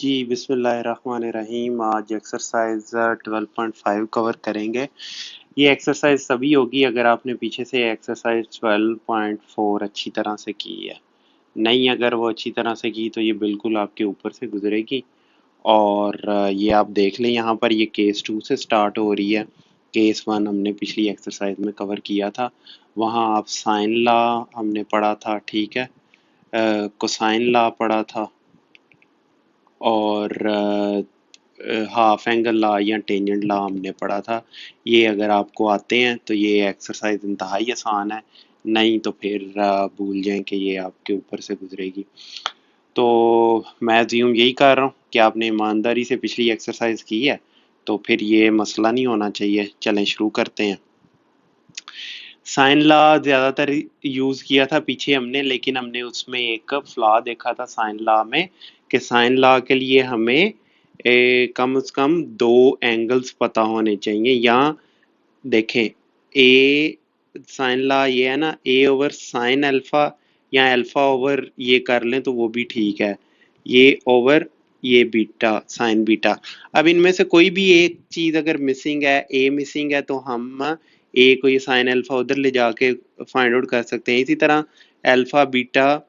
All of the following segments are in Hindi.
जी बिस्मिल्लाहिर्रहमानिर्रहीम। आज एक्सरसाइज 12.5 कवर करेंगे। ये एक्सरसाइज तभी होगी अगर आपने पीछे से एक्सरसाइज 12.4 अच्छी तरह से की है। नहीं, अगर वो अच्छी तरह से की तो ये बिल्कुल आपके ऊपर से गुजरेगी। और ये आप देख लें, यहाँ पर ये केस 2 से स्टार्ट हो रही है। केस 1 हमने पिछली एक्सरसाइज में कवर किया था। वहाँ आप साइन लॉ हमने पढ़ा था, ठीक है। कोसाइन लॉ पढ़ा था और हाफ एंगल लॉ या टेंजेंट लॉ हमने पढ़ा था। ये अगर आपको आते हैं तो ये एक्सरसाइज इंतहाई आसान है, नहीं तो फिर भूल जाएं कि ये आपके ऊपर से गुजरेगी। तो मैं अज्यूम यही कर रहा हूँ कि आपने ईमानदारी से पिछली एक्सरसाइज की है, तो फिर ये मसला नहीं होना चाहिए। चलें शुरू करते हैं। साइन लॉ ज़्यादातर यूज़ किया था पीछे हमने, लेकिन हमने उसमें एक फ्लॉ देखा था साइन लॉ में कि साइन लॉ के लिए हमें कम से कम दो एंगल्स पता होने चाहिए। या देखें, ए साइन लॉ ये है ना, ए ओवर साइन अल्फा या अल्फा ओवर ये कर लें तो वो भी ठीक है। ये ओवर ये बीटा साइन बीटा। अब इनमें से कोई भी एक चीज अगर मिसिंग है, ए मिसिंग है, तो हम ए को ये साइन अल्फा उधर ले जाके फाइंड आउट कर सकते हैं। इसी तरह अल्फा बीटा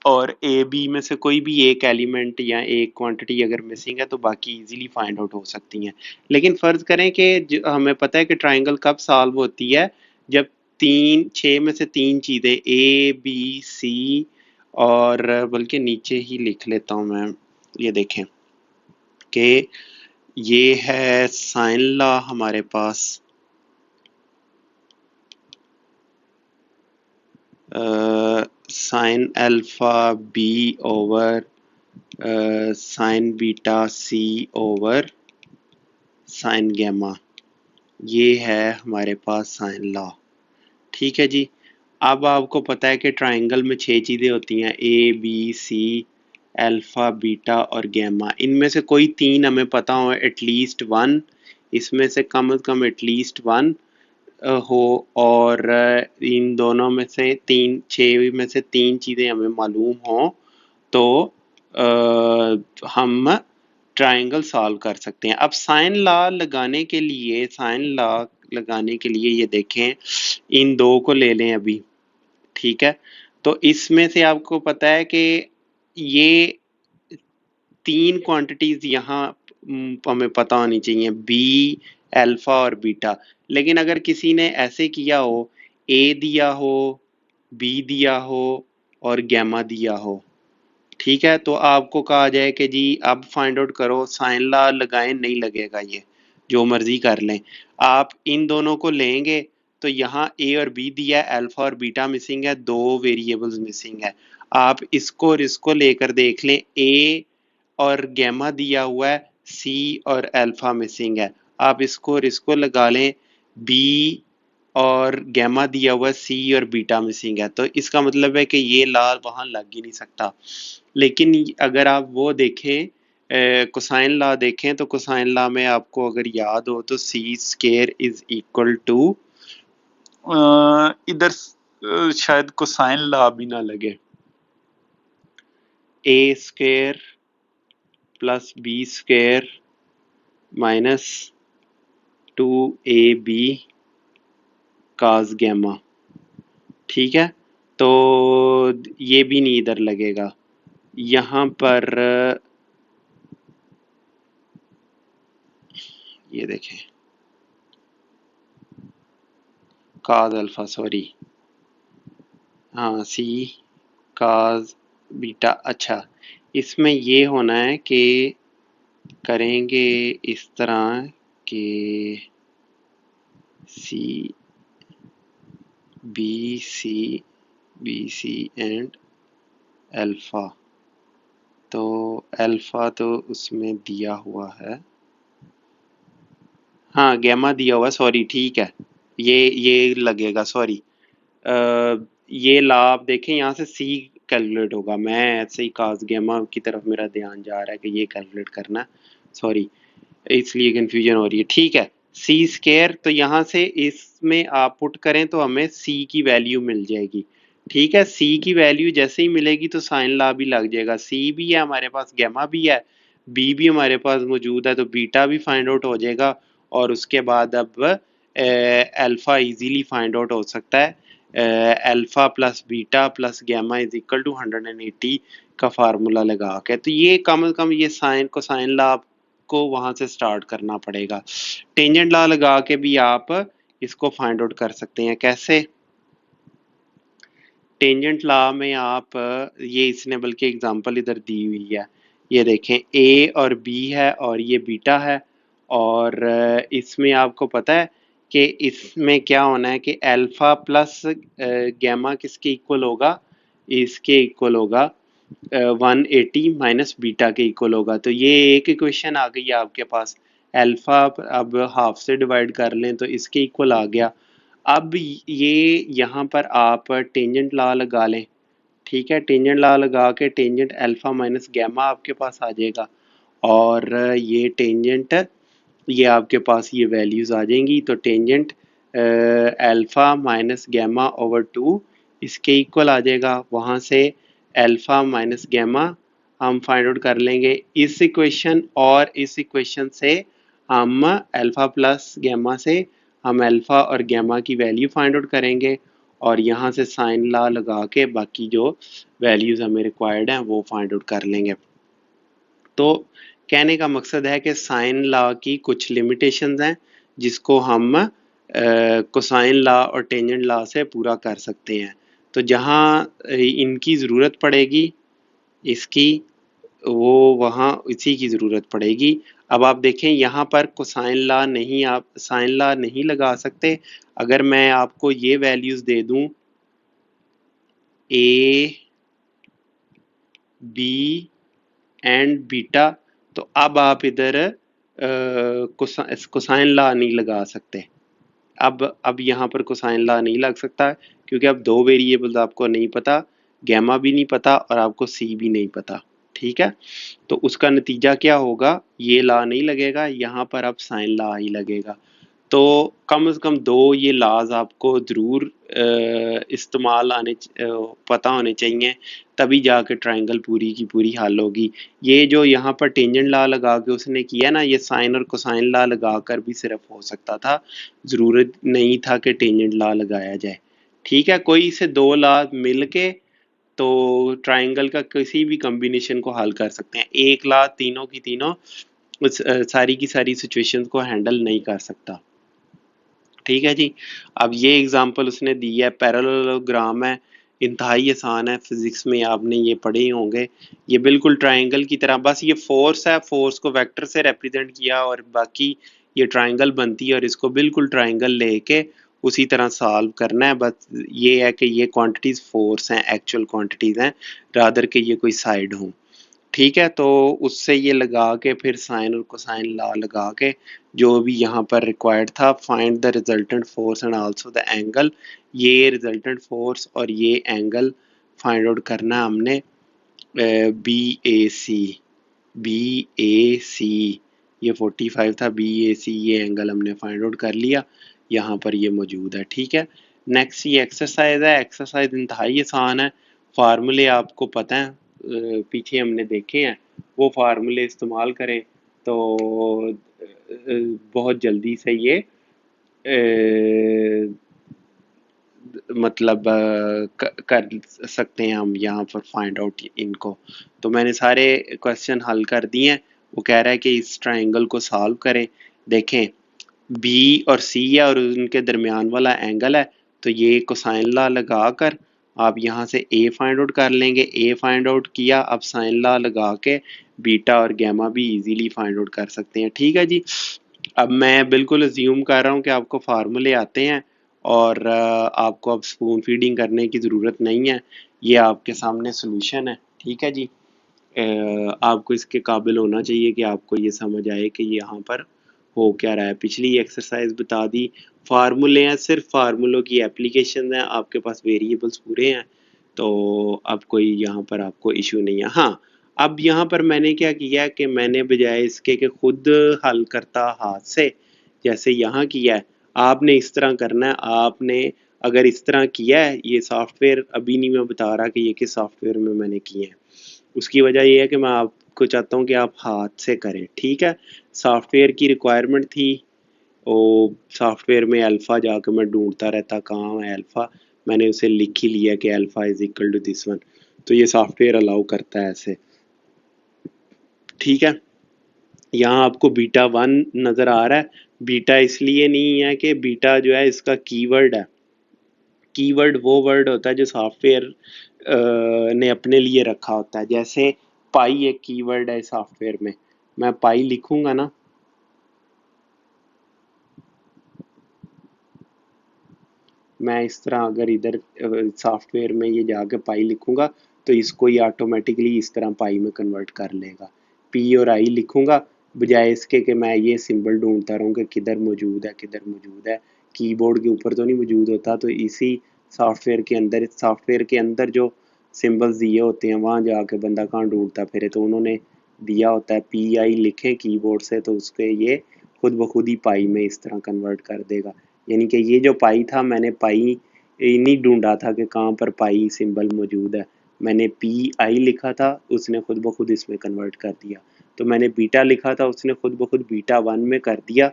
और ए बी में से कोई भी एक एलिमेंट या एक क्वांटिटी अगर मिसिंग है तो बाकी इजीली फाइंड आउट हो सकती हैं। लेकिन फर्ज करें कि हमें पता है कि ट्राइंगल कब सॉल्व होती है, जब तीन छः में से तीन चीज़ें ए बी सी, और बल्कि नीचे ही लिख लेता हूँ मैं, ये देखें कि ये है साइन लॉ हमारे पास, sine alpha B over sine beta C over sine gamma. ये है हमारे पास साइन लॉ, ठीक है जी। अब आपको पता है कि ट्राइंगल में छह चीज़ें होती हैं, A B C alpha beta और गैमा। इनमें से कोई तीन हमें पता हो, एटलीस्ट वन, इसमें से कम एटलीस्ट वन हो। और इन दोनों में से तीन, छह में से तीन चीज़ें हमें मालूम हो तो हम ट्राइंगल सॉल्व कर सकते हैं। अब साइन लॉ लगाने के लिए ये देखें, इन दो को ले लें अभी, ठीक है। तो इसमें से आपको पता है कि ये तीन क्वांटिटीज यहाँ हमें पता होनी चाहिए, बी अल्फा और बीटा। लेकिन अगर किसी ने ऐसे किया हो, ए दिया हो, बी दिया हो और गैमा दिया हो, ठीक है, तो आपको कहा जाए कि जी अब फाइंड आउट करो, साइन लॉ लगाएं, नहीं लगेगा, ये जो मर्जी कर लें। आप इन दोनों को लेंगे तो यहाँ ए और बी दिया है, अल्फा और बीटा मिसिंग है, दो वेरिएबल्स मिसिंग है। आप इसको और इसको लेकर देख लें, ए और गैमा दिया हुआ है, सी और अल्फा मिसिंग है। आप इसको और इसको लगा लें, बी और गैमा दिया हुआ है, सी और बीटा मिसिंग है। तो इसका मतलब है कि ये लाल वहां लग ही नहीं सकता। लेकिन अगर आप वो देखें, कोसाइन लॉ देखें, तो कोसाइन लॉ में आपको अगर याद हो तो C square is equal to, इधर शायद कोसाइन लॉ भी ना लगे, A square plus B square minus 2ab cos gamma, ठीक है। तो ये भी नहीं इधर लगेगा। यहाँ पर ये देखें, काज अल्फा, सॉरी, हाँ सी काज बीटा। अच्छा, इसमें ये होना है कि करेंगे इस तरह कि C B C and alpha. तो अल्फा तो उसमें दिया हुआ है, हाँ गैमा दिया हुआ, सॉरी, ठीक है, ये लगेगा, सॉरी। ये ला आप देखें, यहाँ से सी कैलकुलेट होगा, मैं ऐसे ही काज गैमा की तरफ मेरा ध्यान जा रहा है कि ये कैलकुलेट करना, सॉरी, इसलिए कंफ्यूजन हो रही है, ठीक है। सी स्केयर, तो यहाँ से इसमें आप पुट करें तो हमें सी की वैल्यू मिल जाएगी, ठीक है। सी की वैल्यू जैसे ही मिलेगी तो साइन लॉ भी लग जाएगा, सी भी है हमारे पास, गैमा भी है, बी भी हमारे पास मौजूद है, तो बीटा भी फाइंड आउट हो जाएगा। और उसके बाद अब अल्फा इजीली फाइंड आउट हो सकता है। Alpha plus beta plus gamma is equal to 180 का फार्मूला लगा के। तो ये कम से कम ये साइन को साइन लॉ आपको वहां से स्टार्ट करना पड़ेगा। टेंजेंट लॉ लगा के भी आप इसको फाइंड आउट कर सकते हैं। कैसे? टेंजेंट लॉ में आप ये इसने बल्कि एग्जांपल इधर दी हुई है, ये देखें ए और बी है और ये बीटा है। और इसमें आपको पता है कि इसमें क्या होना है कि अल्फा प्लस गैमा किसके इक्वल होगा? इसके इक्वल होगा 180 माइनस बीटा के इक्वल होगा। तो ये एक इक्वेशन आ गई आपके पास। अल्फा अब हाफ से डिवाइड कर लें तो इसके इक्वल आ गया। अब ये यहाँ पर आप टेंजेंट लॉ लगा लें, ठीक है। टेंजेंट लॉ लगा के टेंजेंट अल्फा माइनस गैमा आपके पास आ जाएगा। और ये टेंजेंट ये आपके पास ये वैल्यूज आ जाएंगी। तो tangent alpha minus gamma over 2 इसके इक्वल आ जाएगा। वहाँ से अल्फा माइनस गैमा हम फाइंड आउट कर लेंगे इस इक्वेशन, और इस इक्वेशन से हम अल्फा प्लस गैमा से हम अल्फा और गैमा की वैल्यू फाइंड आउट करेंगे। और यहाँ से साइन लॉ लगा के बाकी जो वैल्यूज हमें रिक्वायर्ड हैं वो फाइंड आउट कर लेंगे। तो कहने का मकसद है कि साइन लॉ की कुछ लिमिटेशंस हैं जिसको हम कोसाइन लॉ और टेंजेंट लॉ से पूरा कर सकते हैं। तो जहाँ इनकी ज़रूरत पड़ेगी इसकी, वो वहाँ इसी की ज़रूरत पड़ेगी। अब आप देखें यहाँ पर कोसाइन लॉ नहीं, आप साइन लॉ नहीं लगा सकते। अगर मैं आपको ये वैल्यूज़ दे दूँ ए बी एंड बीटा, तो अब आप इधर कोसाइन लॉ नहीं लगा सकते। अब यहाँ पर कोसाइन लॉ नहीं लग सकता क्योंकि अब दो वेरिएबल्स आपको नहीं पता, गैमा भी नहीं पता और आपको सी भी नहीं पता, ठीक है। तो उसका नतीजा क्या होगा? ये लॉ नहीं लगेगा, यहाँ पर अब साइन लॉ ही लगेगा। तो कम से कम दो ये लाज आपको ज़रूर इस्तेमाल पता होने चाहिए, तभी जाके ट्रायंगल पूरी की पूरी हल होगी। ये जो यहाँ पर टेंजेंट लॉ लगा के उसने किया ना, ये साइन और कोसाइन लॉ लगा कर भी सिर्फ हो सकता था, ज़रूरत नहीं था कि टेंजेंट लॉ लगाया जाए, ठीक है। कोई से दो लॉ मिल के तो ट्रायंगल का किसी भी कॉम्बिनेशन को हल कर सकते हैं। एक लॉ तीनों की तीनों सारी की सारी सिचुएशंस को हैंडल नहीं कर सकता, ठीक है जी। अब ये एग्जांपल उसने दी है, पैरेललोग्राम है, इंतहाई आसान है, फिजिक्स में आपने ये पढ़े ही होंगे। ये बिल्कुल ट्रायंगल की तरह, बस ये फोर्स है, फोर्स को वेक्टर से रिप्रेजेंट किया और बाकी ये ट्रायंगल बनती है और इसको बिल्कुल ट्रायंगल लेके उसी तरह सॉल्व करना है। बस ये है कि ये क्वांटिटीज फोर्स हैं, एक्चुअल क्वांटिटीज हैं, रादर के ये कोई साइड हों, ठीक है। तो उससे ये लगा के फिर साइन और कोसाइन लॉ लगा के जो भी यहाँ पर रिक्वायर्ड था, find the resultant force and also the angle, ये रिजल्टेंट फोर्स और ये एंगल फाइंड आउट करना है हमने। बी ए सी ये 45 था, बी ए सी ये एंगल हमने फाइंड आउट कर लिया, यहाँ पर ये मौजूद है, ठीक है। नेक्स्ट ये एक्सरसाइज है। एक्सरसाइज इंतहाई आसान है, फार्मूले आपको पता है, पीछे हमने देखे हैं, वो फार्मूले इस्तेमाल करें तो बहुत जल्दी से ये मतलब कर सकते हैं हम यहाँ पर फाइंड आउट इनको। तो मैंने सारे क्वेश्चन हल कर दिए हैं। वो कह रहा है कि इस ट्रायंगल को सॉल्व करें। देखें बी और सी है और उनके दरमियान वाला एंगल है, तो ये कोसाइन लॉ लगा कर आप यहाँ से ए फाइंड आउट कर लेंगे। ए फाइंड आउट किया, अब साइन लॉ लगा के बीटा और गैमा भी इजीली फाइंड आउट कर सकते हैं, ठीक है जी। अब मैं बिल्कुल अज्यूम कर रहा हूँ कि आपको फार्मूले आते हैं और आपको अब स्पून फीडिंग करने की ज़रूरत नहीं है। ये आपके सामने सोल्यूशन है, ठीक है जी। आपको इसके काबिल होना चाहिए कि आपको ये समझ आए कि यहाँ पर हो क्या रहा है। पिछली एक्सरसाइज बता दी, फार्मूले हैं, सिर्फ फार्मूलों की एप्लीकेशन है, आपके पास वेरिएबल्स पूरे हैं, तो अब कोई यहाँ पर आपको इशू नहीं है। हाँ, अब यहाँ पर मैंने क्या किया कि मैंने बजाय इसके कि खुद हल करता हाथ से जैसे यहाँ किया है, आपने इस तरह करना है। आपने अगर इस तरह किया है, ये सॉफ्टवेयर अभी नहीं मैं बता रहा कि ये किस सॉफ्टवेयर में मैंने किए हैं, उसकी वजह ये है कि मैं आपको चाहता हूँ कि आप हाथ से करें, ठीक है। सॉफ्टवेयर की रिक्वायरमेंट थी, और सॉफ्टवेयर में अल्फ़ा जाकर मैं ढूंढता रहता कहाँ है अल्फ़ा, मैंने उसे लिख ही लिया कि alpha is equal to this one. तो ये सॉफ्टवेयर अलाउ करता है ऐसे, ठीक है। यहाँ आपको बीटा वन नज़र आ रहा है। बीटा इसलिए नहीं है कि बीटा जो है इसका कीवर्ड है। कीवर्ड वो वर्ड होता है जो सॉफ्टवेयर ने अपने लिए रखा होता है। जैसे पाई एक कीवर्ड है सॉफ्टवेयर में, मैं पाई लिखूंगा ना, मैं इस तरह अगर इधर सॉफ्टवेयर में ये जाके पाई लिखूंगा तो इसको ये ऑटोमेटिकली इस तरह पाई में कन्वर्ट कर लेगा। पी और आई लिखूंगा बजाय इसके कि मैं ये सिंबल ढूंढता रहूँ कि किधर मौजूद है किधर मौजूद है। कीबोर्ड के ऊपर तो नहीं मौजूद होता, तो इसी सॉफ्टवेयर के अंदर जो सिंबल्स दिए होते हैं वहाँ जाके बंदा कहाँ ढूंढता फिरे, तो उन्होंने दिया होता है पी आई लिखें कीबोर्ड से तो उसके ये खुद ब खुद ही पाई में इस तरह कन्वर्ट कर देगा। यानी कि ये जो पाई था, मैंने पाई नहीं ढूंढा था कि कहाँ पर पाई सिंबल मौजूद है, मैंने पी आई लिखा था, उसने खुद ब खुद इसमें कन्वर्ट कर दिया। तो मैंने बीटा लिखा था, उसने खुद ब खुद बीटा वन में कर दिया।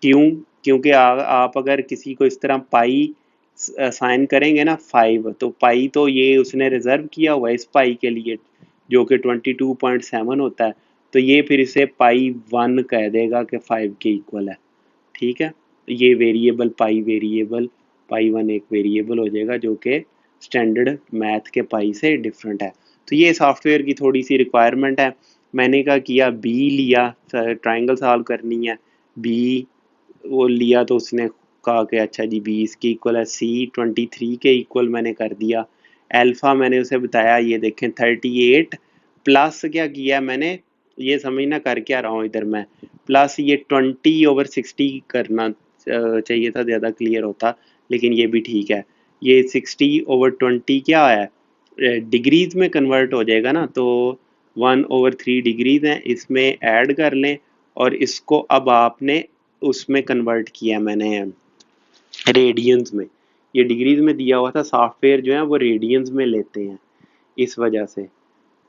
क्यों? क्योंकि आप अगर किसी को इस तरह पाई साइन करेंगे ना 5, तो पाई तो ये उसने रिजर्व किया हुआ है इस पाई के लिए जो कि 22.7 होता है, तो ये फिर इसे पाई वन कह देगा कि 5 के इक्वल है, ठीक है। ये वेरिएबल पाई वन एक वेरिएबल हो जाएगा जो कि स्टैंडर्ड मैथ के पाई से डिफरेंट है। तो ये सॉफ्टवेयर की थोड़ी सी रिक्वायरमेंट है। मैंने क्या किया, बी लिया, ट्राइंगल सॉल्व करनी है, बी वो लिया तो उसने कहा कि अच्छा जी 20 के इक्वल है, सी 23 के इक्वल मैंने कर दिया। अल्फा मैंने उसे बताया, ये देखें 38 प्लस क्या किया मैंने, ये समझना कर क्या रहा हूँ इधर मैं, प्लस ये 20/60 करना चाहिए था, ज़्यादा क्लियर होता, लेकिन ये भी ठीक है। ये 60/20 क्या है, डिग्रीज में कन्वर्ट हो जाएगा ना, तो 1/3 डिग्रीज हैं, इसमें ऐड कर लें और इसको अब आपने उसमें कन्वर्ट किया मैंने रेडियंस में। ये डिग्रीज में दिया हुआ था, सॉफ्टवेयर जो है वो रेडियंस में लेते हैं इस वजह से।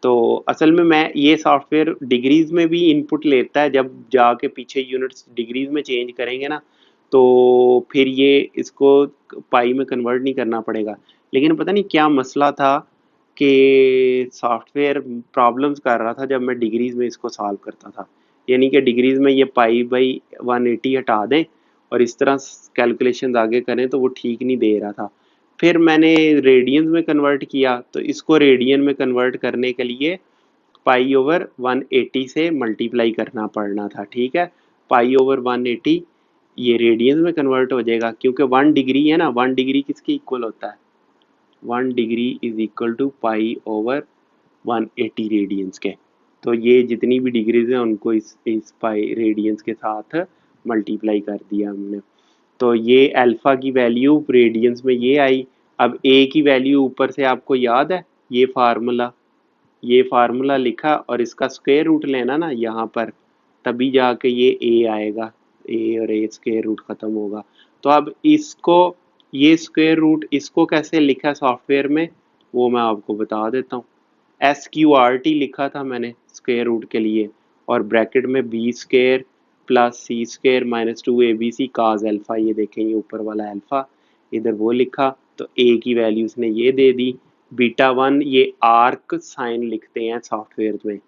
तो असल में मैं ये सॉफ्टवेयर डिग्रीज में भी इनपुट लेता है, जब जाके पीछे यूनिट्स डिग्रीज में चेंज करेंगे ना तो फिर ये इसको पाई में कन्वर्ट नहीं करना पड़ेगा। लेकिन पता नहीं क्या मसला था कि सॉफ्टवेयर प्रॉब्लम्स कर रहा था जब मैं डिग्रीज में इसको सॉल्व करता था। यानी कि डिग्रीज में ये पाई बाई 180 हटा दें और इस तरह कैलकुलेशन आगे करें तो वो ठीक नहीं दे रहा था। फिर मैंने रेडियंस में कन्वर्ट किया, तो इसको रेडियन में कन्वर्ट करने के लिए पाई ओवर 180 से मल्टीप्लाई करना पड़ना था, ठीक है। पाई ओवर 180 ये रेडियंस में कन्वर्ट हो जाएगा क्योंकि 1 डिग्री है ना, 1 डिग्री किसके इक्वल होता है, 1 degree is equal to pi over 180 radians के। तो ये जितनी भी डिग्रीज हैं उनको इस पाई रेडियंस के साथ मल्टीप्लाई कर दिया हमने। तो ये अल्फा की वैल्यू रेडियंस में ये आई। अब ए की वैल्यू ऊपर से आपको याद है, ये फार्मूला लिखा और इसका स्क्वायर रूट लेना ना यहाँ पर, तभी जाके ये ए आएगा, ए और ए स्क्वायर रूट खत्म होगा। तो अब इसको, ये स्क्वायर रूट इसको कैसे लिखा सॉफ्टवेयर में वो मैं आपको बता देता हूँ। SQRT लिखा था मैंने स्क्वायर रूट के लिए, और ब्रैकेट में B square plus C square minus 2abc cos alpha, ये देखें ये ऊपर वाला अल्फा, इधर वो लिखा, तो ए की वैल्यू उसने ये दे दी। बीटा वन ये आर्क साइन लिखते हैं सॉफ्टवेयर में,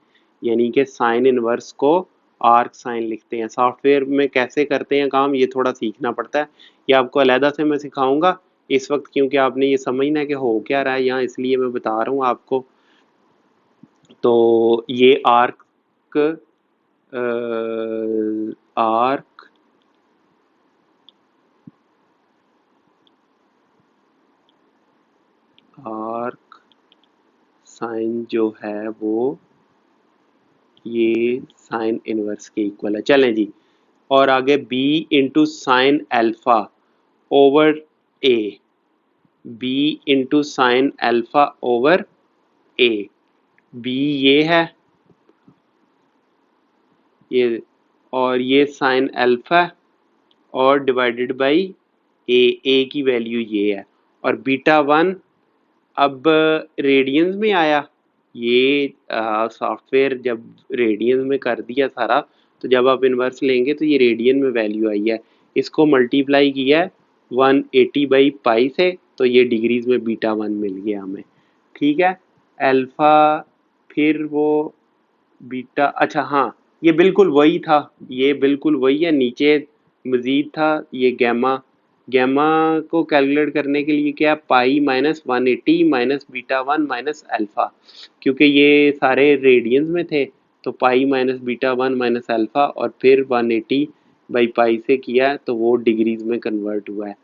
यानी कि साइन इनवर्स को आर्क साइन लिखते हैं। सॉफ्टवेयर में कैसे करते हैं काम ये थोड़ा सीखना पड़ता है, ये आपको अलहदा से मैं सिखाऊंगा इस वक्त, क्योंकि आपने ये समझना है कि हो क्या रहा है यहाँ, इसलिए मैं बता रहा हूँ आपको। तो ये आर्क आर्क आर्क साइन जो है वो ये साइन इनवर्स के इक्वल है। चलें जी, और आगे B into sine alpha over A, B into sine alpha over A, B ये है ये, और ये साइन अल्फा और डिवाइडेड बाई ए की वैल्यू ये है, और बीटा वन अब रेडियंस में आया, ये सॉफ्टवेयर जब रेडियन में कर दिया सारा, तो जब आप इन्वर्स लेंगे तो ये रेडियन में वैल्यू आई है। इसको मल्टीप्लाई किया है 180 बाई पाई से, तो ये डिग्रीज में बीटा 1 मिल गया हमें। ठीक है, अल्फा, फिर वो बीटा, अच्छा हाँ, ये बिल्कुल वही था, ये बिल्कुल वही है। नीचे मजीद था ये गैमा। गैमा को कैलकुलेट करने के लिए क्या, pi minus 180 minus beta 1 minus alpha, क्योंकि ये सारे रेडियंस में थे, तो pi minus beta 1 minus alpha और फिर 180 बाई पाई से किया, तो वो डिग्रीज में कन्वर्ट हुआ है।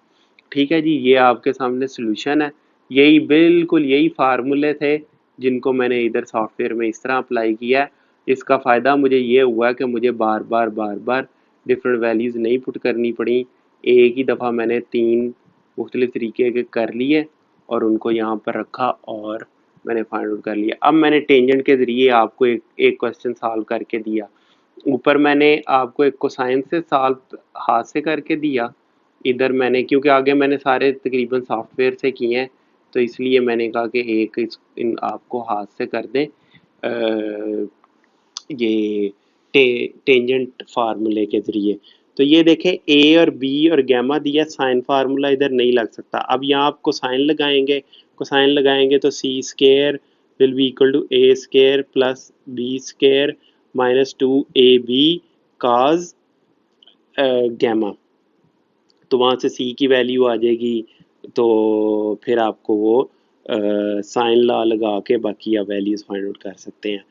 ठीक है जी, ये आपके सामने सॉल्यूशन है। यही बिल्कुल यही फार्मूले थे जिनको मैंने इधर सॉफ्टवेयर में इस तरह अप्लाई किया है। इसका फ़ायदा मुझे ये हुआ कि मुझे बार बार डिफरेंट वैल्यूज़ नहीं पुट करनी पड़ी। एक ही दफ़ा मैंने 3 मुख्तलिफ तरीके के कर लिए और उनको यहाँ पर रखा और मैंने फाइंड आउट कर लिया। अब मैंने टेंजेंट के ज़रिए आपको एक क्वेश्चन सॉल्व करके दिया। ऊपर मैंने आपको एक कोसाइन से सॉल्व हाथ से करके दिया। इधर मैंने, क्योंकि आगे मैंने सारे तकरीबन सॉफ्टवेयर से किए हैं, तो इसलिए मैंने कहा कि एक इन आपको हाथ से कर दें ये टेंजेंट फार्मूले के ज़रिए। तो ये देखें, ए और बी और गैमा दिया, साइन फार्मूला इधर नहीं लग सकता। अब यहाँ आप कोसाइन लगाएंगे, कोसाइन लगाएंगे तो C square will be equal to A square plus B square minus 2ab cos gamma. तो वहाँ से सी की वैल्यू आ जाएगी, तो फिर आपको वो साइन लॉ लगा के बाकी आप वैल्यूज़ फाइंड आउट कर सकते हैं।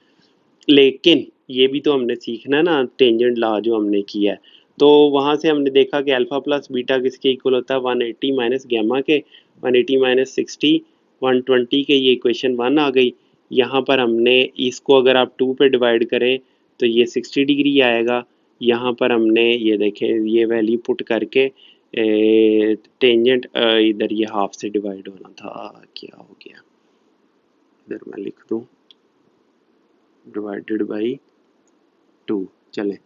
लेकिन ये भी तो हमने सीखना ना, टेंजेंट लॉ जो हमने किया है, तो वहाँ से हमने देखा कि अल्फा प्लस बीटा किसके इक्वल होता है, 180 माइनस गैमा के। 180 माइनस 60 120 के, ये इक्वेशन 1 आ गई। यहाँ पर हमने इसको अगर आप 2 पे डिवाइड करें तो ये 60 डिग्री आएगा। यहाँ पर हमने ये देखें, ये वैल्यू पुट करके टेंजेंट इधर ये हाफ से डिवाइड होना था, क्या हो गया, इधर मैं लिख दूँ डिवाइडेड बाई 2, चले,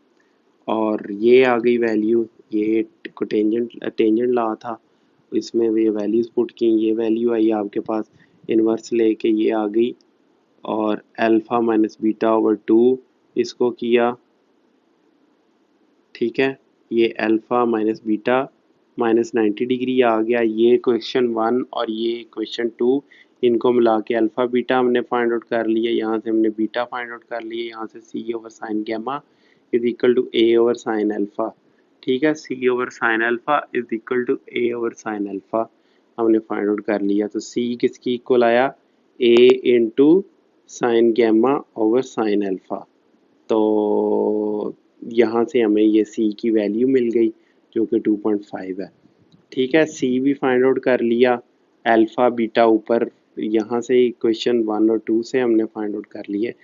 और ये आ गई वैल्यू। ये टेंजेंट ला था, इसमें ये वैल्यूज पुट की, ये वैल्यू आई आपके पास, इन्वर्स लेके ये आ गई। और अल्फा माइनस बीटा ओवर 2 इसको किया। ठीक है, ये alpha minus beta minus 90 degree आ गया। ये क्वेश्चन 1 और ये क्वेश्चन 2, इनको मिला के अल्फा बीटा हमने फाइंड आउट कर लिया, यहाँ से हमने बीटा फाइंड आउट कर लिया, यहाँ से C over sine gamma is equal to A over sine alpha. ठीक है, C over sine alpha is equal to A over sine alpha हमने फाइंड आउट कर लिया। तो सी किसकी इक्वल आया, A into sine gamma over sine alpha. तो यहाँ से हमें ये सी की वैल्यू मिल गई जो कि 2.5 है। ठीक है, सी भी फाइंड आउट कर लिया, अल्फा बीटा ऊपर यहाँ से इक्वेशन 1 और 2 से हमने फाइंड आउट कर लिए।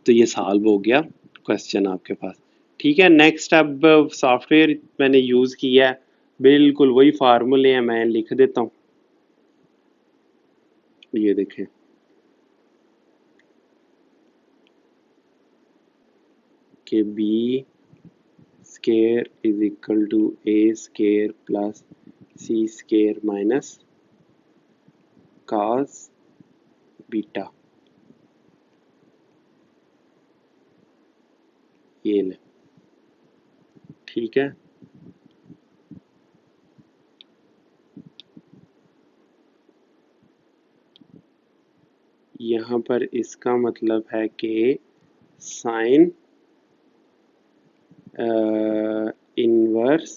तो ये सॉल्व हो गया क्वेश्चन आपके पास। ठीक है, नेक्स्ट अब सॉफ्टवेयर मैंने यूज़ किया है, बिल्कुल वही फार्मूले हैं, मैं लिख देता हूँ। ये देखें, कि B square is equal to A square plus C square minus cos beta. ये ले, ठीक है, यहाँ पर इसका मतलब है कि साइन इनवर्स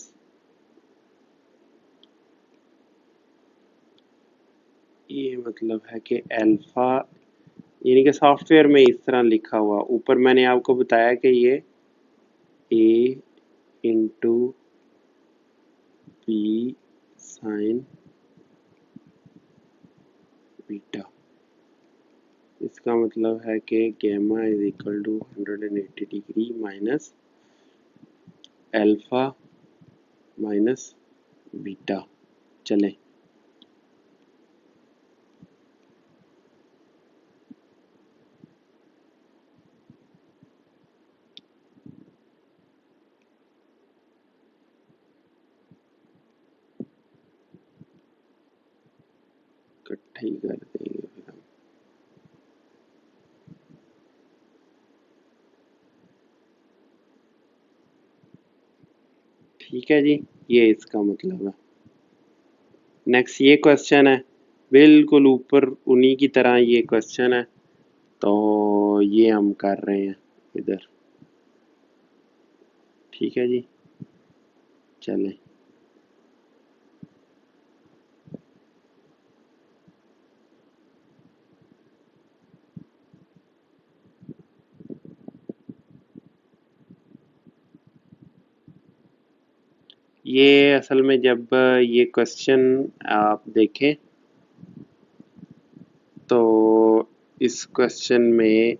ये मतलब है कि अल्फा, यानी कि सॉफ्टवेयर में इस तरह लिखा हुआ, ऊपर मैंने आपको बताया कि ये A into B sine beta, इसका मतलब है कि gamma is equal to 180 degree minus alpha minus beta. चलें, इकट्ठे ही कर देंगे फिर हम। ठीक है जी, ये इसका मतलब है। नेक्स्ट ये क्वेश्चन है, बिल्कुल ऊपर उन्हीं की तरह ये क्वेश्चन है, तो ये हम कर रहे हैं इधर। ठीक है जी, चलें। ये असल में जब ये क्वेश्चन आप देखें तो इस क्वेश्चन में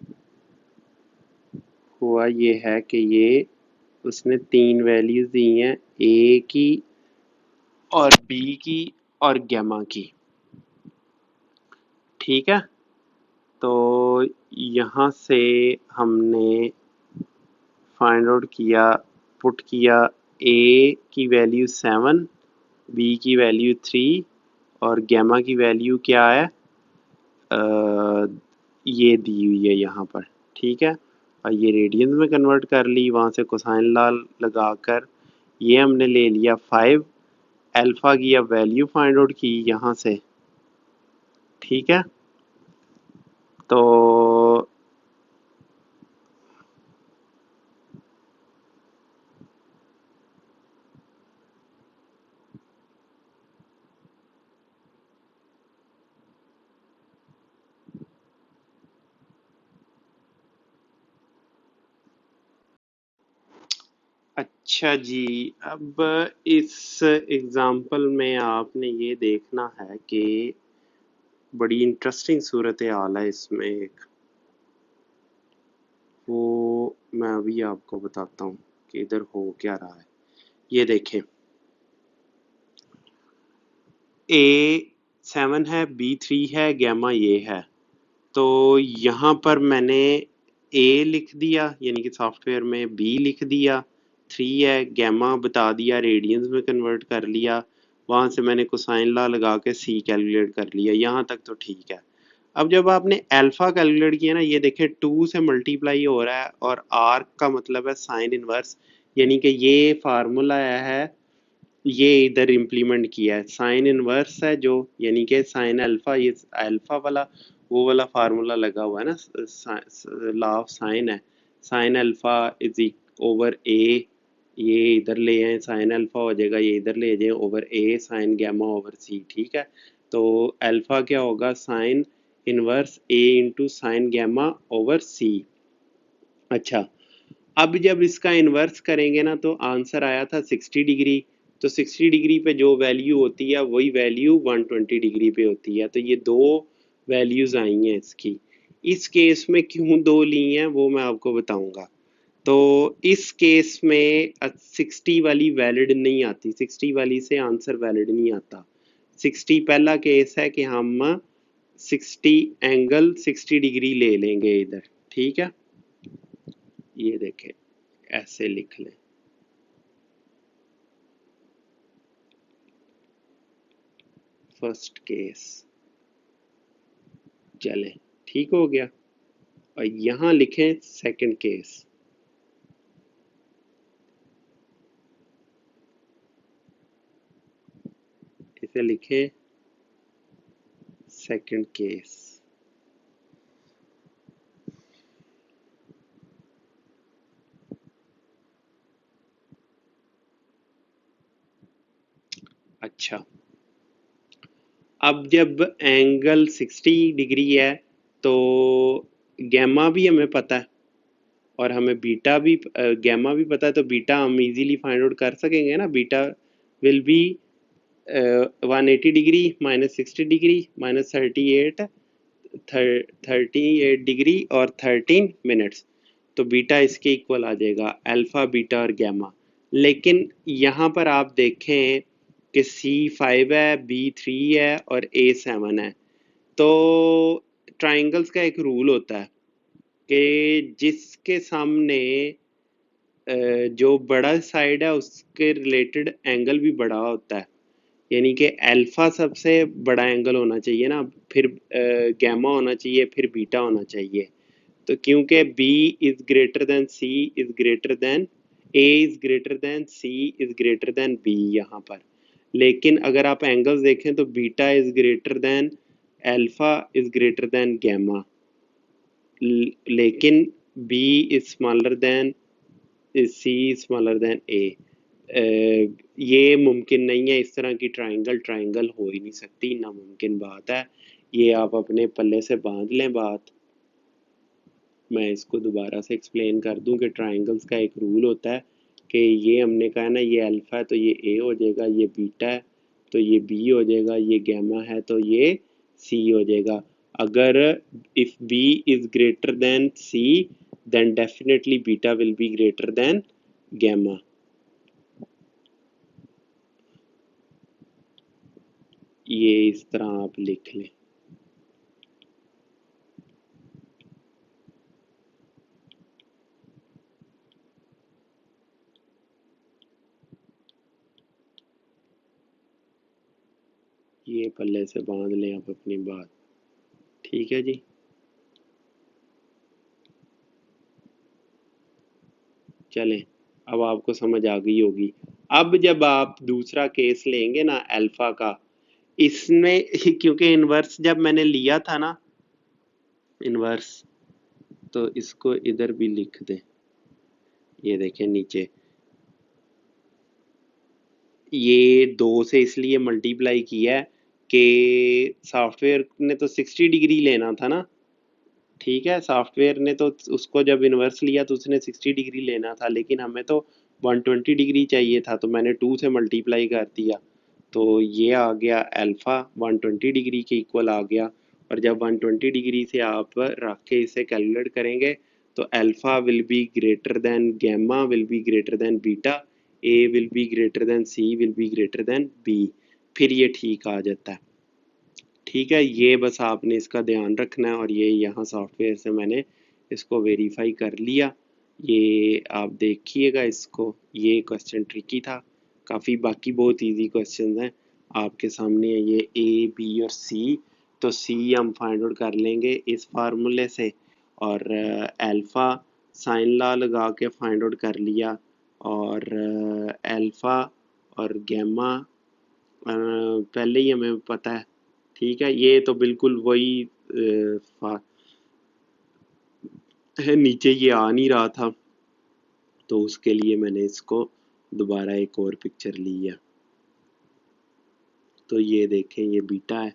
हुआ ये है कि ये उसने 3 वैल्यूज दी हैं, ए की और बी की और गैमा की। ठीक है, तो यहाँ से हमने फाइंड आउट किया, पुट किया ए की वैल्यू 7, बी की वैल्यू 3 और गैमा की वैल्यू क्या है, ये दी हुई है यहाँ पर। ठीक है, और ये रेडियंस में कन्वर्ट कर ली, वहाँ से कोसाइन लॉ लगाकर ये हमने ले लिया 5, अल्फा की अब वैल्यू फाइंड आउट की यहाँ से। ठीक है, तो अच्छा जी, अब इस एग्जाम्पल में आपने ये देखना है कि बड़ी इंटरेस्टिंग सूरत हाल है इसमें एक, वो मैं अभी आपको बताता हूँ कि इधर हो क्या रहा है। ये देखें, ए 7 है, बी 3 है, गैमा ये है। तो यहाँ पर मैंने ए लिख दिया, यानी कि सॉफ्टवेयर में बी लिख दिया, 3 है, गैमा बता दिया, रेडियंस में कन्वर्ट कर लिया, वहां से मैंने कोसाइन लॉ लगा के सी कैलकुलेट कर लिया। यहाँ तक तो ठीक है। अब जब आपने अल्फा कैलकुलेट किया ना, ये देखें 2 से मल्टीप्लाई हो रहा है और आर का मतलब है साइन इनवर्स, यानी कि ये फार्मूला है, ये इधर इम्प्लीमेंट किया है। साइन इनवर्स है जो, यानी कि साइन अल्फा, ये अल्फा वाला वो वाला फार्मूला लगा हुआ है ना, लॉ ऑफ साइन है। साइन अल्फा इज ओवर ए, ये इधर ले आए साइन अल्फा हो जाएगा, ये इधर ले जाए ओवर ए साइन गैमा ओवर सी। ठीक है, तो अल्फा क्या होगा, साइन इनवर्स ए इंटू साइन गैमा ओवर सी। अच्छा, अब जब इसका इन्वर्स करेंगे ना तो आंसर आया था 60 डिग्री। तो 60 डिग्री पे जो वैल्यू होती है वही वैल्यू 120 डिग्री पे होती है। तो ये दो वैल्यूज आई हैं इसकी। इस केस में क्यों दो ली हैं वो मैं आपको बताऊंगा। तो इस केस में 60 वाली वैलिड नहीं आती, 60 वाली से आंसर वैलिड नहीं आता। 60 पहला केस है कि हम 60 एंगल 60 डिग्री ले लेंगे इधर। ठीक है, ये देखें, ऐसे लिख लें, फर्स्ट केस। चले, ठीक हो गया। और यहां लिखें सेकंड केस। इसे लिखें सेकंड केस। अच्छा, अब जब एंगल 60 डिग्री है तो गैमा भी हमें पता है और हमें बीटा भी, गैमा भी पता है, तो बीटा हम इजीली फाइंड आउट कर सकेंगे ना। Beta will B 180 degree minus 60 degree minus 38 degree और 13 मिनट्स। तो बीटा इसके इक्वल आ जाएगा, अल्फा बीटा और गैमा। लेकिन यहाँ पर आप देखें कि C5 है, B3 है और A7 है। तो ट्राइंगल्स का एक रूल होता है कि जिसके सामने जो बड़ा साइड है उसके रिलेटेड एंगल भी बड़ा होता है। यानी कि अल्फा सबसे बड़ा एंगल होना चाहिए ना, फिर गैमा होना चाहिए, फिर बीटा होना चाहिए। तो क्योंकि B is greater than C is greater than A is greater than C is greater than B यहाँ पर। लेकिन अगर आप एंगल्स देखें तो beta is greater than alpha is greater than gamma, लेकिन B is smaller than C smaller than A. ये मुमकिन नहीं है, इस तरह की ट्राइंगल हो ही नहीं सकती, नामुमकिन बात है। ये आप अपने पल्ले से बांध लें बात। मैं इसको दोबारा से एक्सप्लेन कर दूं कि ट्राइंगल्स का एक रूल होता है कि ये हमने कहा ना, ये अल्फा है तो ये ए हो जाएगा, ये बीटा है तो ये बी हो जाएगा, ये गैमा है तो ये सी हो जाएगा। अगर if B is greater than C then definitely beta will be greater than gamma. ये इस तरह आप लिख लें। ये पल्ले से बांध लें आप अपनी बात। ठीक है जी। चलें, अब आपको समझ आ गई होगी। अब जब आप दूसरा केस लेंगे ना अल्फा का, इसमें क्योंकि इनवर्स जब मैंने लिया था ना, इनवर्स, तो इसको इधर भी लिख दें। ये देखें नीचे, ये 2 से इसलिए मल्टीप्लाई किया है कि सॉफ्टवेयर ने तो 60 डिग्री लेना था ना। ठीक है, सॉफ्टवेयर ने तो उसको जब इन्वर्स लिया तो उसने 60 डिग्री लेना था, लेकिन हमें तो 120 डिग्री चाहिए था, तो मैंने 2 से मल्टीप्लाई कर दिया। तो ये आ गया अल्फा 120 डिग्री के इक्वल आ गया। और जब 120 डिग्री से आप रख के इसे कैलकुलेट करेंगे तो alpha will be greater than gamma will be greater than beta, A will be greater than C will be greater than B, फिर ये ठीक आ जाता है। ठीक है, ये बस आपने इसका ध्यान रखना है। और ये यहाँ सॉफ्टवेयर से मैंने इसको वेरीफाई कर लिया। ये आप देखिएगा इसको, ये क्वेश्चन ट्रिकी था काफ़ी, बाकी बहुत इजी क्वेश्चन हैं आपके सामने है। ये ए बी और सी, तो सी हम फाइंड आउट कर लेंगे इस फार्मूले से, और अल्फ़ा साइन लॉ लगा के फाइंड आउट कर लिया, और अल्फ़ा और गैमा पहले ही हमें पता है। ठीक है, ये तो बिल्कुल वही है, नीचे ये आ नहीं रहा था तो उसके लिए मैंने इसको दोबारा एक और पिक्चर ली है। तो ये देखें, ये बीटा है।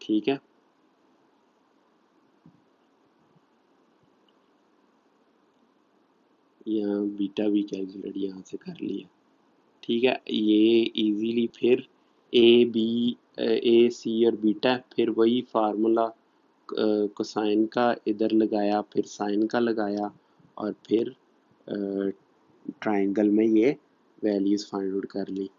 ठीक है, यहाँ बीटा भी कैलकुलेट यहाँ से कर लिया। ठीक है, ये इजीली फिर ए बी ए सी और बीटा, फिर वही फार्मूला कोसाइन का इधर लगाया, फिर साइन का लगाया, और फिर ट्राइंगल में ये वैल्यूज फाइंड आउट कर ली।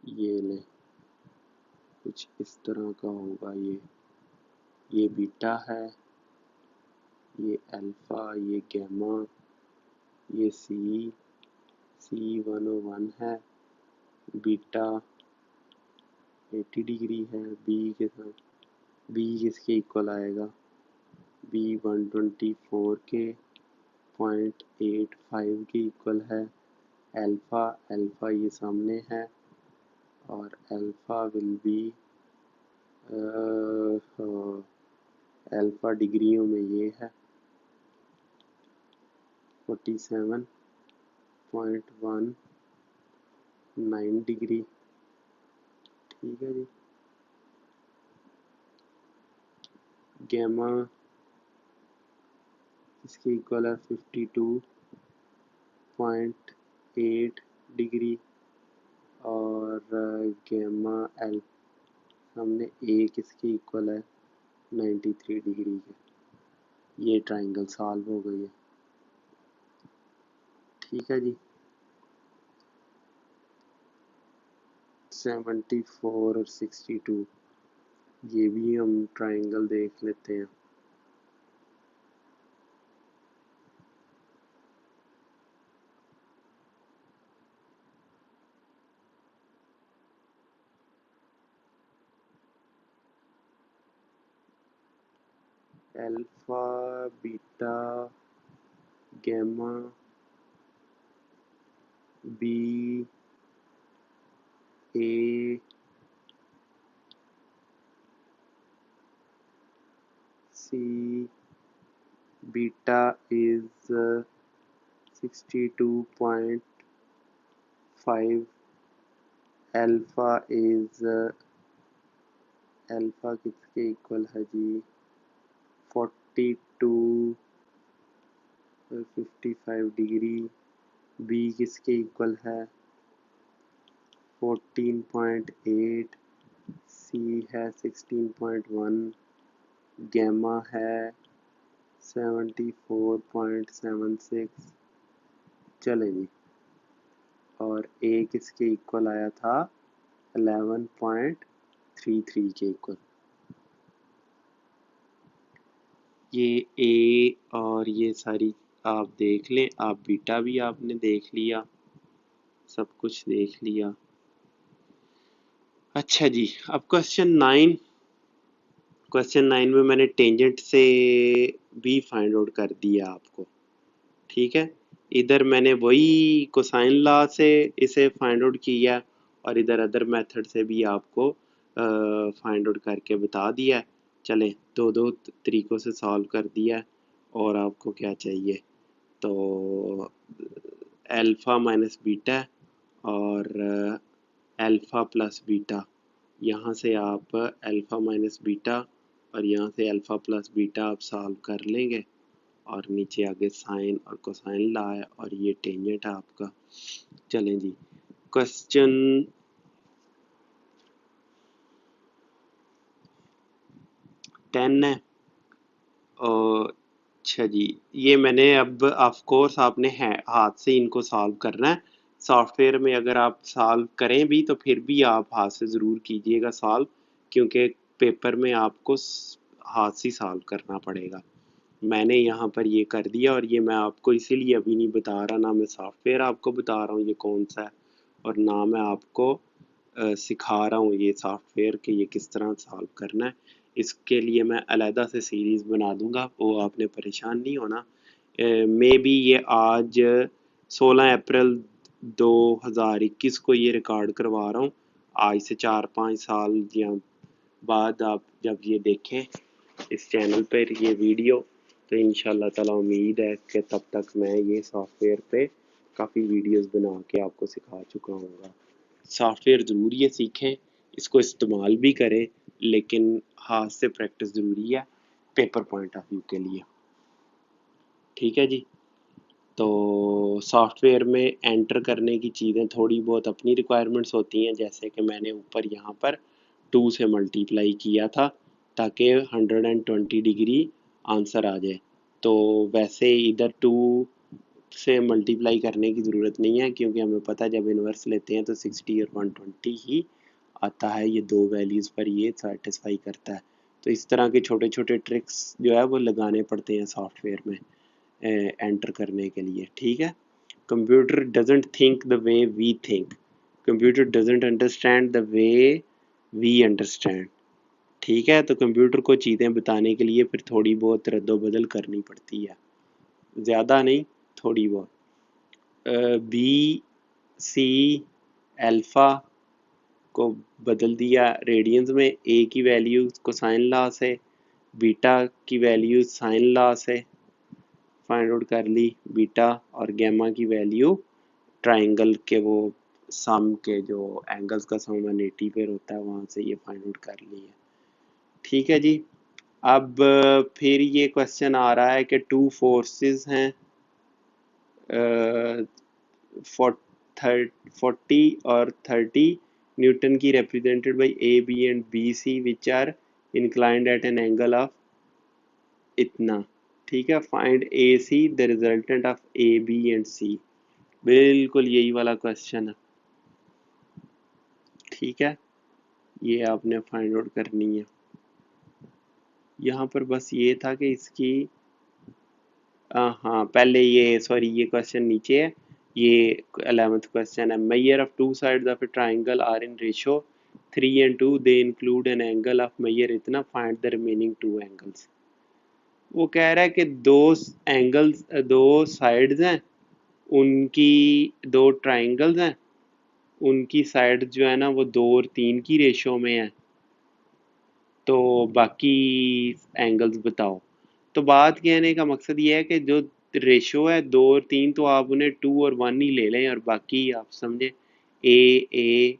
ये ले, कुछ इस तरह का होगा। ये बीटा है, ये अल्फा, ये गैमा, ये C101 है, बीटा 80 डिग्री है बी के साथ। बी किसके इक्वल आएगा, बी 124 के 0.85 के इक्वल है। अल्फा अल्फा ये सामने है, और अल्फा विल बी अल्फा डिग्रियों में ये है 47.19 डिग्री। ठीक है जी। गैमा इसके इक्वल है 52.8 डिग्री, और गैमा एल हमने ए किसके इक्वल है 93 डिग्री के। ये ट्राइंगल सॉल्व हो गई है। ठीक है जी। 74 और 62, ये भी हम ट्राइंगल देख लेते हैं। Alpha, beta, gamma, B, A, C, beta is 62.5, alpha is alpha किसके इक्वल है जी, 42 और 55 डिग्री, बी किसके इक्वल है 14.8, सी है 16.1, गैमा है 74.76, चले जी। और ए किसके इक्वल आया था 11.33 के इक्वल। ये ए और ये सारी आप देख लें, आप बीटा भी आपने देख लिया, सब कुछ देख लिया। अच्छा जी, अब क्वेश्चन 9 में मैंने टेंजेंट से भी फाइंड आउट कर दिया आपको, ठीक है। इधर मैंने वही कोसाइन लॉ से इसे फाइंड आउट किया और इधर अदर मेथड से भी आपको फाइंड आउट करके बता दिया। चलें, दो तरीकों से सॉल्व कर दिया। और आपको क्या चाहिए, तो अल्फ़ा माइनस बीटा और अल्फ़ा प्लस बीटा, यहाँ से आप अल्फ़ा माइनस बीटा और यहाँ से अल्फ़ा प्लस बीटा आप सॉल्व कर लेंगे। और नीचे आगे साइन और कोसाइन ला है और ये टेंजेंट है आपका। चलें जी, क्वेश्चन 10 है। अच्छा जी, ये मैंने अब ऑफ कोर्स आपने हाथ से इनको सॉल्व करना है। सॉफ्टवेयर में अगर आप सॉल्व करें भी तो फिर भी आप हाथ से ज़रूर कीजिएगा सॉल्व, क्योंकि पेपर में आपको हाथ से सॉल्व करना पड़ेगा। मैंने यहाँ पर ये कर दिया और ये मैं आपको इसीलिए अभी नहीं बता रहा, ना मैं सॉफ्टवेयर आपको बता रहा हूँ ये कौन सा है और ना मैं आपको सिखा रहा हूँ ये सॉफ्टवेयर कि ये किस तरह सॉल्व करना है। इसके लिए मैं अलहदा से सीरीज़ बना दूंगा, वो आपने परेशान नहीं होना। मे बी ये आज 16 अप्रैल 2021 को ये रिकॉर्ड करवा रहा हूँ। आज से 4-5 साल या बाद आप जब ये देखें इस चैनल पर ये वीडियो, तो इंशाल्लाह ताला उम्मीद है कि तब तक मैं ये सॉफ्टवेयर पे काफ़ी वीडियोस बना के आपको सिखा चुका हूँगा। सॉफ्टवेयर ज़रूर ये सीखें, इसको इस्तेमाल भी करें, लेकिन हाथ से प्रैक्टिस ज़रूरी है पेपर पॉइंट ऑफ व्यू के लिए, ठीक है जी। तो सॉफ्टवेयर में एंटर करने की चीज़ें थोड़ी बहुत अपनी रिक्वायरमेंट्स होती हैं, जैसे कि मैंने ऊपर यहाँ पर 2 से मल्टीप्लाई किया था ताकि 120 डिग्री आंसर आ जाए। तो वैसे इधर 2 से मल्टीप्लाई करने की ज़रूरत नहीं है, क्योंकि हमें पता है जब इन्वर्स लेते हैं तो 60 और 120 ही आता है। ये दो वैल्यूज़ पर ये सेटिस्फाई करता है। तो इस तरह के छोटे छोटे ट्रिक्स जो है वो लगाने पड़ते हैं सॉफ्टवेयर में एंटर करने के लिए, ठीक है। Computer doesn't think the way we think, computer doesn't understand the way we understand, ठीक है। तो कंप्यूटर को चीज़ें बताने के लिए फिर थोड़ी बहुत रद्दोबदल करनी पड़ती है, ज़्यादा नहीं, थोड़ी बहुत। बी सी अल्फ़ा को बदल दिया रेडियंस में, ए की वैल्यू कोसाइन लॉ से, बीटा की वैल्यू साइन लॉ से फाइंड आउट कर ली, बीटा और गैमा की वैल्यू ट्राइंगल के वो सम के जो एंगल्स का सम 180 पर होता है वहाँ से ये फाइंड आउट कर ली है, ठीक है जी। अब फिर ये क्वेश्चन आ रहा है कि टू फोर्सेस हैं 40 और 30 न्यूटन की, represented by A, B and B, C which are inclined at an angle of इतना, ठीक है। Find A C the resultant of A B and C, बिल्कुल यही वाला क्वेश्चन है, ठीक है, ये आपने फाइंड आउट करनी है। यहाँ पर बस ये था कि इसकी हाँ पहले ये सॉरी ये क्वेश्चन नीचे है, ये 11th क्वेश्चन है। Measure of two sides of a triangle are in ratio 3 and 2, they include an angle of measure इतना, find the remaining two angles. वो कह रहा है कि दो एंगल्स, दो साइड्स हैं, उनकी दो ट्राइंगल्स हैं, उनकी साइड जो है ना वो 2 और 3 की रेशो में है, तो बाकी एंगल्स बताओ। तो बात कहने का मकसद ये है कि जो रेशो है 2 और 3, तो आप उन्हें 2 और 1 ही ले लें और बाकी आप समझे ए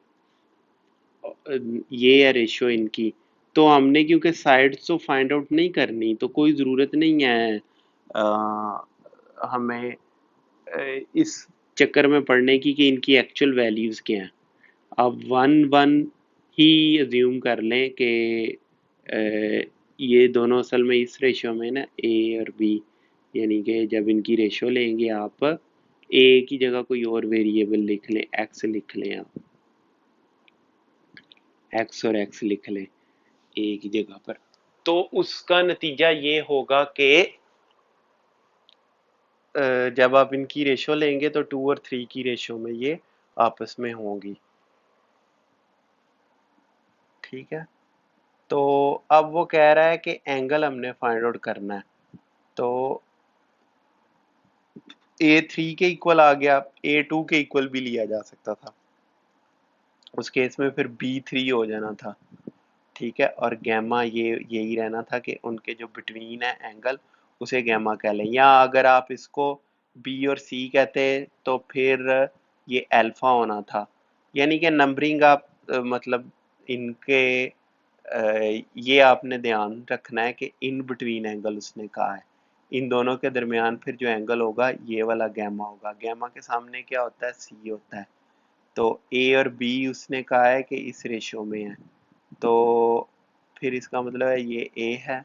ये है रेशो इनकी। तो हमने क्योंकि साइड्स तो फाइंड आउट नहीं करनी, तो कोई ज़रूरत नहीं है हमें इस चक्कर में पड़ने की कि इनकी एक्चुअल वैल्यूज़ क्या हैं। आप 1 1 ही अज्यूम कर लें कि ये दोनों असल में इस रेशो में ना ए और बी, यानी कि जब इनकी रेशो लेंगे आप ए की जगह कोई और वेरिएबल लिख लें, एक्स लिख लें, आप एक्स और एक्स लिख लें ए की जगह पर, तो उसका नतीजा ये होगा कि जब आप इनकी रेशो लेंगे तो 2 और 3 की रेशो में ये आपस में होंगी। ठीक है, तो अब वो कह रहा है कि एंगल हमने फाइंड आउट करना है, तो A3 के इक्वल आ गया, A2 के इक्वल भी लिया जा सकता था, उस केस में फिर B3 हो जाना था। ठीक है, और गैमा ये यही रहना था कि उनके जो बिटवीन है एंगल उसे गैमा कह लें, या अगर आप इसको बी और सी कहते तो फिर ये अल्फा होना था। यानी कि नंबरिंग आप मतलब इनके ये आपने ध्यान रखना है कि इन बिटवीन एंगल उसने कहा है, इन दोनों के दरमियान फिर जो एंगल होगा ये वाला गैमा होगा। गैमा के सामने क्या होता है, सी होता है। तो ए और बी उसने कहा है कि इस रेशियो में है, तो फिर इसका मतलब है ये ए है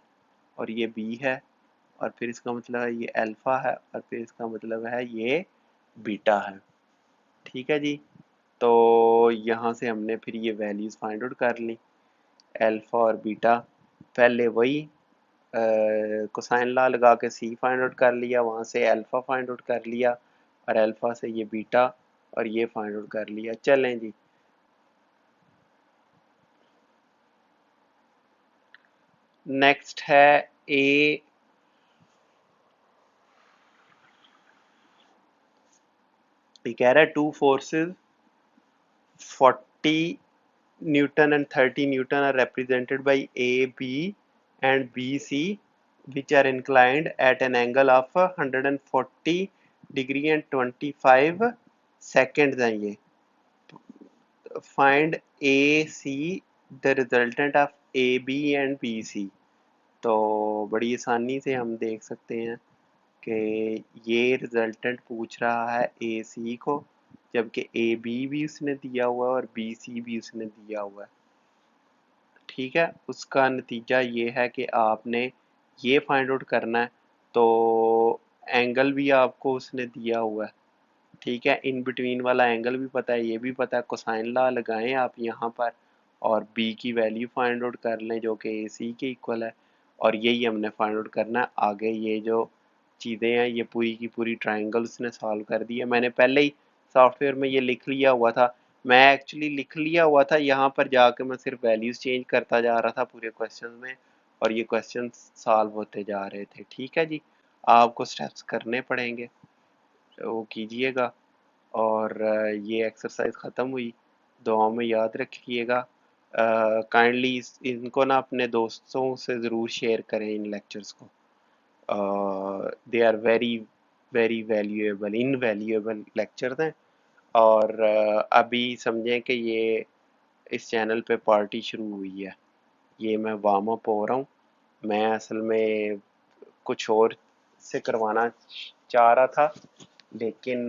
और ये बी है, और फिर इसका मतलब है ये अल्फा है, और फिर इसका मतलब है ये बीटा है। ठीक है जी, तो यहाँ से हमने फिर ये वैल्यूज़ फाइंड आउट कर ली, अल्फा और बीटा। पहले वही कोसाइन लॉ लगा के सी फाइंड आउट कर लिया, वहाँ से अल्फा फाइंड आउट कर लिया, और अल्फा से ये बीटा और ये फाइंड आउट कर लिया। चलें जी, नेक्स्ट है ए, ये कह रहा है two forces 40 Newton and 30 Newton are represented by A, B and B, C, which are inclined at an angle of 140 degree and 25 seconds हैं ये। Find A, C, the resultant of A, B and B, C। तो बड़ी आसानी से हम देख सकते हैं कि ये रिजल्टेंट पूछ रहा है ए सी को, जबकि ए बी भी उसने दिया हुआ है और बी सी भी उसने दिया हुआ है। ठीक है, उसका नतीजा ये है कि आपने ये फाइंड आउट करना है, तो एंगल भी आपको उसने दिया हुआ है। ठीक है, इन बिटवीन वाला एंगल भी पता है, ये भी पता है, कोसाइन लॉ लगाएं आप यहाँ पर और बी की वैल्यू फाइंड आउट कर लें जो कि ए सी के इक्वल है, और यही हमने फाइंड आउट करना है। आगे ये जो चीज़ें हैं ये पूरी की पूरी ट्राइंगल्स ने सॉल्व कर दी है। मैंने पहले ही सॉफ्टवेयर में ये लिख लिया हुआ था, मैं एक्चुअली लिख लिया हुआ था, यहाँ पर जाके मैं सिर्फ वैल्यूज़ चेंज करता जा रहा था पूरे क्वेश्चन में, और ये क्वेश्चन सॉल्व होते जा रहे थे। ठीक है जी, आपको स्टेप्स करने पड़ेंगे, वो कीजिएगा। और ये एक्सरसाइज ख़त्म हुई, दुआओं में याद रखिएगा। काइंडली इनको ना अपने दोस्तों से ज़रूर शेयर करें इन लेक्चर्स को, they are very very valuable, invaluable lectures हैं। और अभी समझें कि ये इस चैनल पे पार्टी शुरू हुई है, ये मैं वार्म अप हो रहा हूँ। मैं असल में कुछ और से करवाना चाह रहा था, लेकिन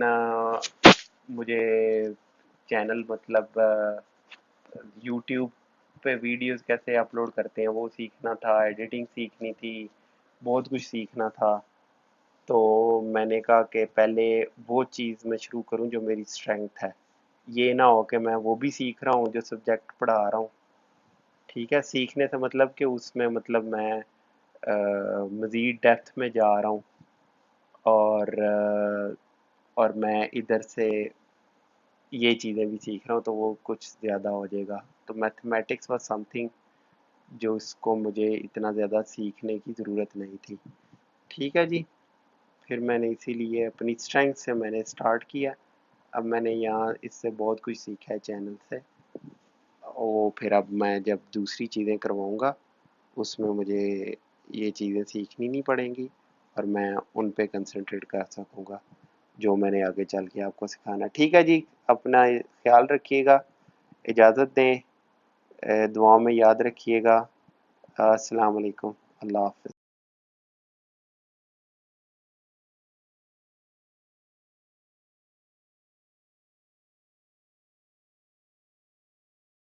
मुझे चैनल मतलब यूट्यूब पे वीडियोस कैसे अपलोड करते हैं वो सीखना था, एडिटिंग सीखनी थी, बहुत कुछ सीखना था। तो मैंने कहा कि पहले वो चीज़ मैं शुरू करूं जो मेरी स्ट्रेंथ है। ये ना हो कि मैं वो भी सीख रहा हूँ जो सब्जेक्ट पढ़ा रहा हूँ। ठीक है, सीखने से मतलब कि उसमें मतलब मैं मज़ीद डेप्थ में जा रहा हूँ, और मैं इधर से ये चीज़ें भी सीख रहा हूँ, तो वो कुछ ज़्यादा हो जाएगा। तो मैथमेटिक्स वाज समथिंग जो इसको मुझे इतना ज़्यादा सीखने की ज़रूरत नहीं थी। ठीक है जी, फिर मैंने इसीलिए अपनी स्ट्रेंथ से मैंने स्टार्ट किया। अब मैंने यहाँ इससे बहुत कुछ सीखा है चैनल से। और फिर अब मैं जब दूसरी चीज़ें करवाऊँगा उसमें मुझे ये चीज़ें सीखनी नहीं पड़ेंगी, और मैं उन पे कंसंट्रेट कर सकूँगा जो मैंने आगे चल के आपको सिखाना। ठीक है जी, अपना ख्याल रखिएगा, इजाज़त दें, दुआ में याद रखिएगा। अस्सलाम वालेकुम, अल्लाह हाफ़िज़।